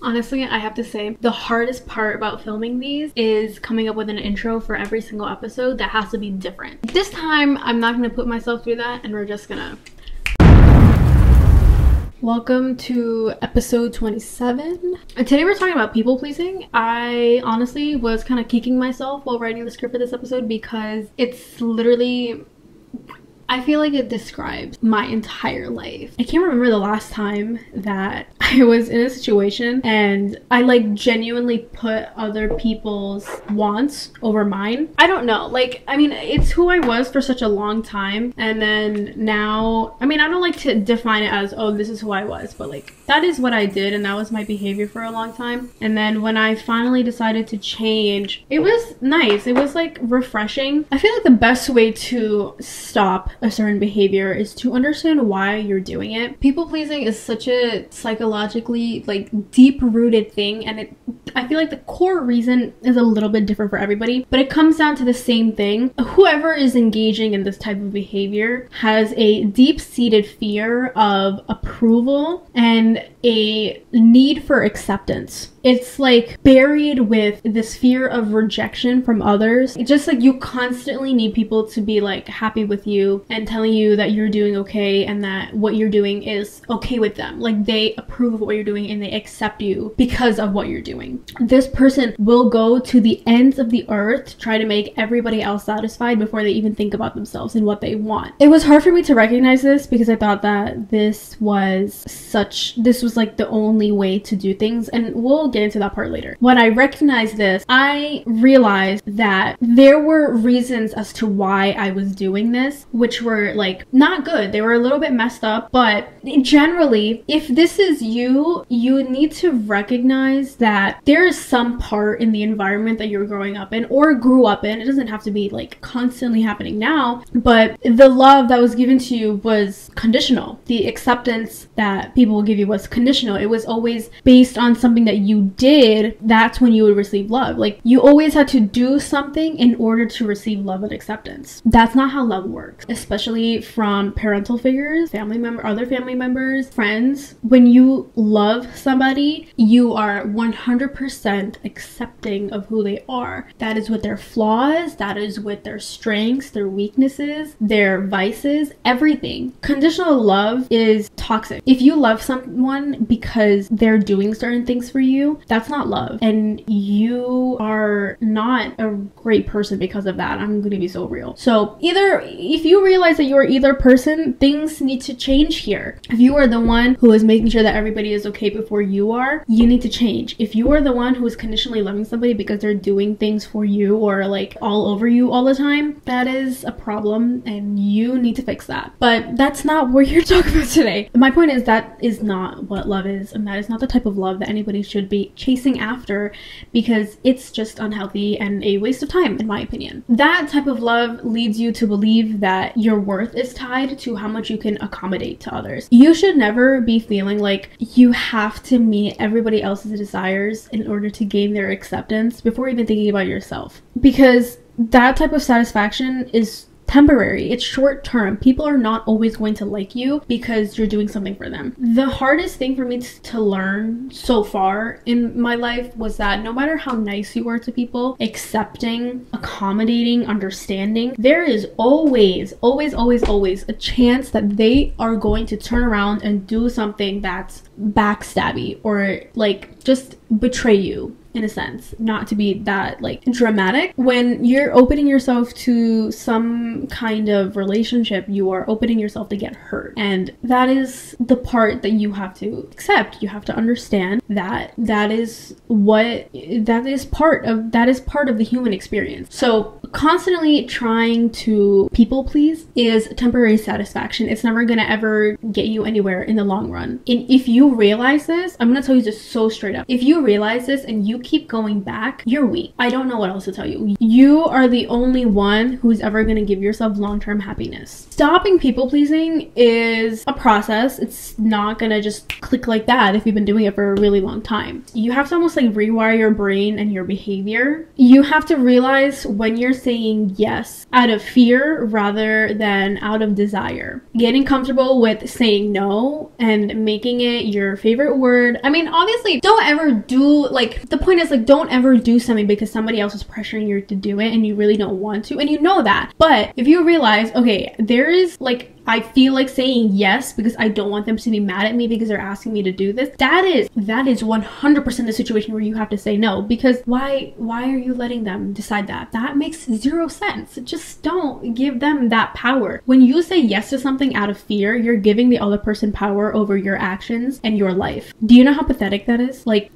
Honestly, I have to say the hardest part about filming these is coming up with an intro for every single episode that has to be different. This time, I'm not going to put myself through that, and we're just gonna... Welcome to episode 27. And today we're talking about people pleasing. I honestly was kind of kicking myself while writing the script for this episode because it's literally... I feel like it describes my entire life. I can't remember the last time that I was in a situation and I like genuinely put other people's wants over mine. I don't know. Like, I mean, it's who I was for such a long time. And then now, I mean, I don't like to define it as, oh, this is who I was. But like, that is what I did and that was my behavior for a long time. And then when I finally decided to change, it was nice. It was like refreshing. I feel like the best way to stop a certain behavior is to understand why you're doing it. People pleasing is such a psychologically like deep-rooted thing, and I feel like the core reason is a little bit different for everybody, but it comes down to the same thing. Whoever is engaging in this type of behavior has a deep-seated fear of approval and a need for acceptance. It's like buried with this fear of rejection from others. It's just like you constantly need people to be like happy with you and telling you that you're doing okay and that what you're doing is okay with them. Like they approve of what you're doing and they accept you because of what you're doing. This person will go to the ends of the earth to try to make everybody else satisfied before they even think about themselves and what they want. It was hard for me to recognize this because I thought that this was like the only way to do things, and we'll get into that part later. When I recognized this, I realized that there were reasons as to why I was doing this, which were like not good. They were a little bit messed up, but generally, if this is you, you need to recognize that there is some part in the environment that you're growing up in or grew up in. It doesn't have to be like constantly happening now, but the love that was given to you was conditional. The acceptance that people will give you was conditional. It was always based on something that you did. That's when you would receive love. Like you always had to do something in order to receive love and acceptance. That's not how love works, especially from parental figures, other family members, friends. When you love somebody, you are 100% accepting of who they are. That is with their flaws, that is with their strengths, their weaknesses, their vices, everything. Conditional love is toxic. If you love someone because they're doing certain things for you, that's not love, and you are not a great person because of that. I'm gonna be so real. So either if you realize that you're either person, things need to change here. If you are the one who is making sure that everybody is okay before you are, you need to change. If you are the one who is conditionally loving somebody because they're doing things for you or like all over you all the time, that is a problem and you need to fix that. But that's not what you're talking about today. My point is that is not what love is, and that is not the type of love that anybody should be chasing after, because it's just unhealthy and a waste of time, in my opinion. That type of love leads you to believe that your worth is tied to how much you can accommodate to others. You should never be feeling like you have to meet everybody else's desires in order to gain their acceptance before even thinking about yourself, because that type of satisfaction is temporary. It's short term. People are not always going to like you because you're doing something for them. The hardest thing for me to learn so far in my life was that no matter how nice you are to people, accepting, accommodating, understanding, there is always a chance that they are going to turn around and do something that's backstabby or like just betray you. In a sense, not to be that like dramatic. When you're opening yourself to some kind of relationship, you are opening yourself to get hurt, and that is the part that you have to accept. You have to understand that that is part of the human experience. So constantly trying to people please is temporary satisfaction. It's never gonna ever get you anywhere in the long run. And if you realize this, I'm gonna tell you just so straight up, if you realize this and you keep going back, you're weak. I don't know what else to tell you. You are the only one who's ever going to give yourself long-term happiness. Stopping people pleasing is a process. It's not going to just click like that if you've been doing it for a really long time. You have to almost like rewire your brain and your behavior. You have to realize when you're saying yes out of fear rather than out of desire. Getting comfortable with saying no and making it your favorite word. I mean, obviously, don't ever do, like, the point is, like, don't ever do something because somebody else is pressuring you to do it and you really don't want to, and you know that. But if you realize, okay, there is, like, I feel like saying yes because I don't want them to be mad at me because they're asking me to do this, that is 100% the situation where you have to say no, because why are you letting them decide that? That makes zero sense. Just don't give them that power. When you say yes to something out of fear, you're giving the other person power over your actions and your life. Do you know how pathetic that is? Like,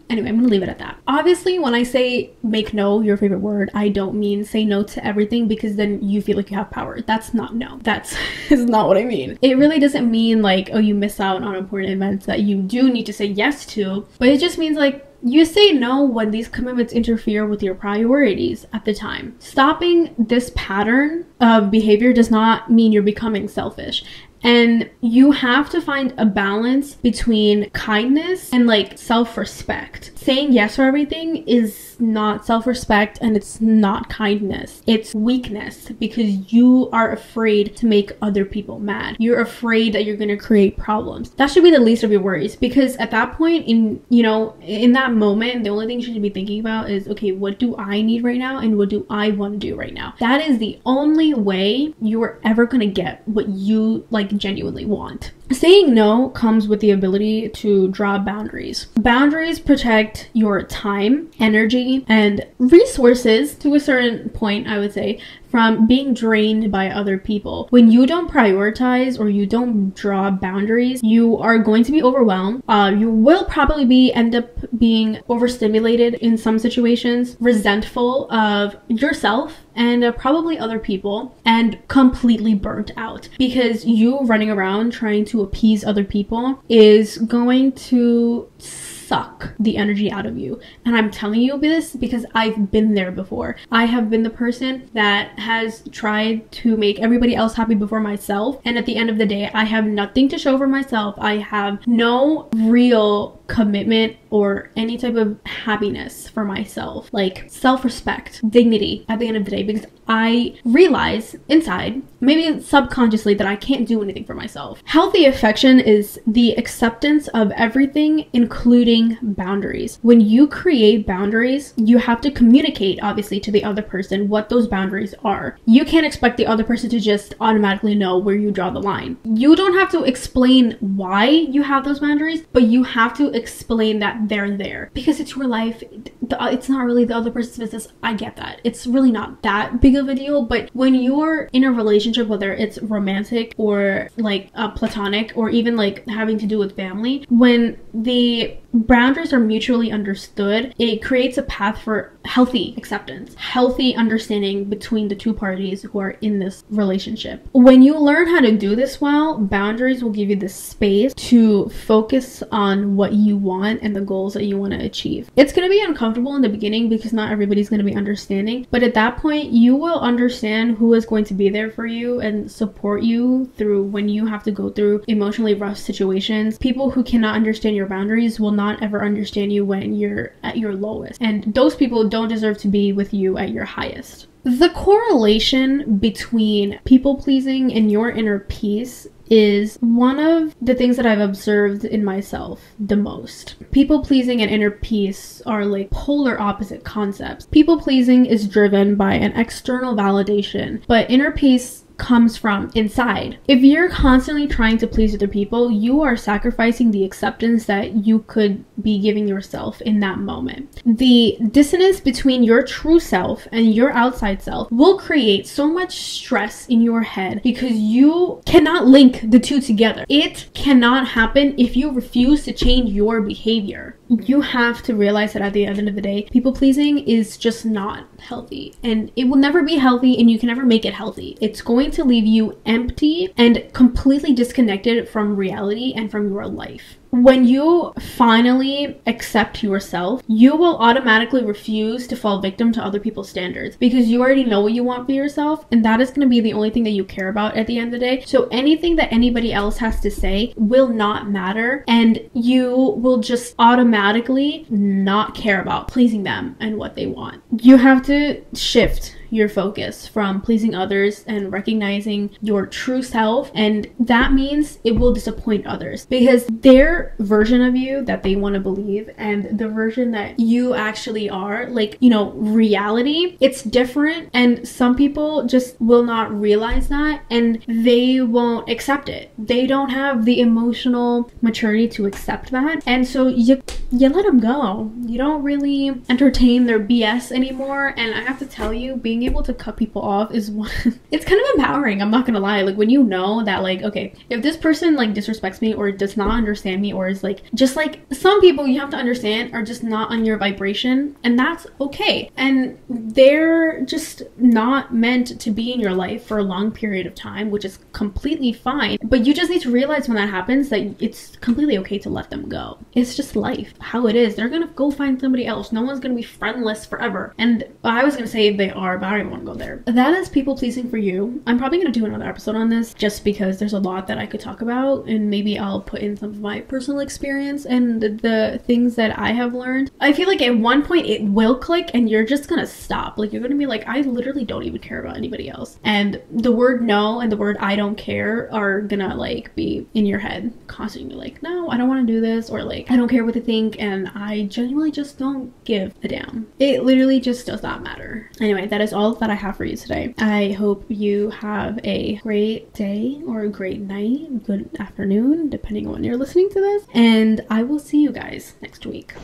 Anyway, I'm gonna leave it at that. Obviously, when I say make no your favorite word, I don't mean say no to everything because then you feel like you have power. That's not no. That's is not what I mean. It really doesn't mean like, oh, you miss out on important events that you do need to say yes to, but it just means like, you say no when these commitments interfere with your priorities at the time. Stopping this pattern of behavior does not mean you're becoming selfish. And you have to find a balance between kindness and like self-respect. Saying yes for everything is not self-respect and it's not kindness. It's weakness because you are afraid to make other people mad. You're afraid that you're going to create problems. That should be the least of your worries, because at that point in that moment, the only thing you should be thinking about is, okay, what do I need right now and what do I want to do right now? That is the only way you are ever going to get what you like genuinely want. Saying no comes with the ability to draw boundaries. Boundaries protect your time, energy, and resources to a certain point, I would say, from being drained by other people. When you don't prioritize or you don't draw boundaries, you are going to be overwhelmed. You will probably end up being overstimulated in some situations, resentful of yourself and probably other people, and completely burnt out, because you running around trying to appease other people is going to suck the energy out of you. And I'm telling you this because I've been there before. I have been the person that has tried to make everybody else happy before myself, and at the end of the day, I have nothing to show for myself. I have no real commitment or any type of happiness for myself, like self-respect, dignity at the end of the day, because I realize inside, maybe subconsciously, that I can't do anything for myself. Healthy affection is the acceptance of everything, including boundaries. When you create boundaries, you have to communicate, obviously, to the other person what those boundaries are. You can't expect the other person to just automatically know where you draw the line. You don't have to explain why you have those boundaries, but you have to explain that they're there, because it's your life. It's not really the other person's business. I get that. It's really not that big of a deal, but when you're in a relationship, whether it's romantic or like platonic or even like having to do with family, when the boundaries are mutually understood, it creates a path for healthy acceptance, healthy understanding between the two parties who are in this relationship. When you learn how to do this well, boundaries will give you the space to focus on what you want and the goals that you want to achieve. It's going to be uncomfortable in the beginning because not everybody's going to be understanding, but at that point you will understand who is going to be there for you and support you through when you have to go through emotionally rough situations. People who cannot understand your boundaries will not ever understand you when you're at your lowest, and those people don't deserve to be with you at your highest. The correlation between people pleasing and your inner peace is one of the things that I've observed in myself the most. People pleasing and inner peace are like polar opposite concepts. People pleasing is driven by an external validation, but inner peace comes from inside. If you're constantly trying to please other people, you are sacrificing the acceptance that you could be giving yourself in that moment. The dissonance between your true self and your outside self will create so much stress in your head because you cannot link the two together. It cannot happen if you refuse to change your behavior. You have to realize that at the end of the day, people pleasing is just not healthy, and it will never be healthy, and you can never make it healthy. It's going going to leave you empty and completely disconnected from reality and from your life. When you finally accept yourself, you will automatically refuse to fall victim to other people's standards because you already know what you want for yourself, and that is going to be the only thing that you care about at the end of the day. So anything that anybody else has to say will not matter, and you will just automatically not care about pleasing them and what they want. You have to shift your focus from pleasing others and recognizing your true self, and that means it will disappoint others because their version of you that they want to believe and the version that you actually are, like, you know, reality, it's different, and some people just will not realize that and they won't accept it. They don't have the emotional maturity to accept that, and so you let them go. You don't really entertain their BS anymore. And I have to tell you, being able to cut people off is one it's kind of empowering, I'm not gonna lie. Like, when you know that, like, okay, if this person like disrespects me or does not understand me or is like, just like, some people you have to understand are just not on your vibration, and that's okay, and they're just not meant to be in your life for a long period of time, which is completely fine. But you just need to realize when that happens that it's completely okay to let them go. It's just life, how it is. They're gonna go find somebody else. No one's gonna be friendless forever. And I was gonna say they are, but I don't even want to go there. That is people pleasing for you. I'm probably gonna do another episode on this just because there's a lot that I could talk about, and maybe I'll put in some of my personal experience and the things that I have learned. I feel like at one point it will click and you're just gonna stop. Like, you're gonna be like, I literally don't even care about anybody else, and the word no and the word I don't care are gonna like be in your head constantly, like, no, I don't want to do this, or like, I don't care what they think, and I genuinely just don't give a damn. It literally just does not matter. Anyway, that is all that I have for you today. I hope you have a great day or a great night, good afternoon, depending on when you're listening to this, and I will see you guys next week.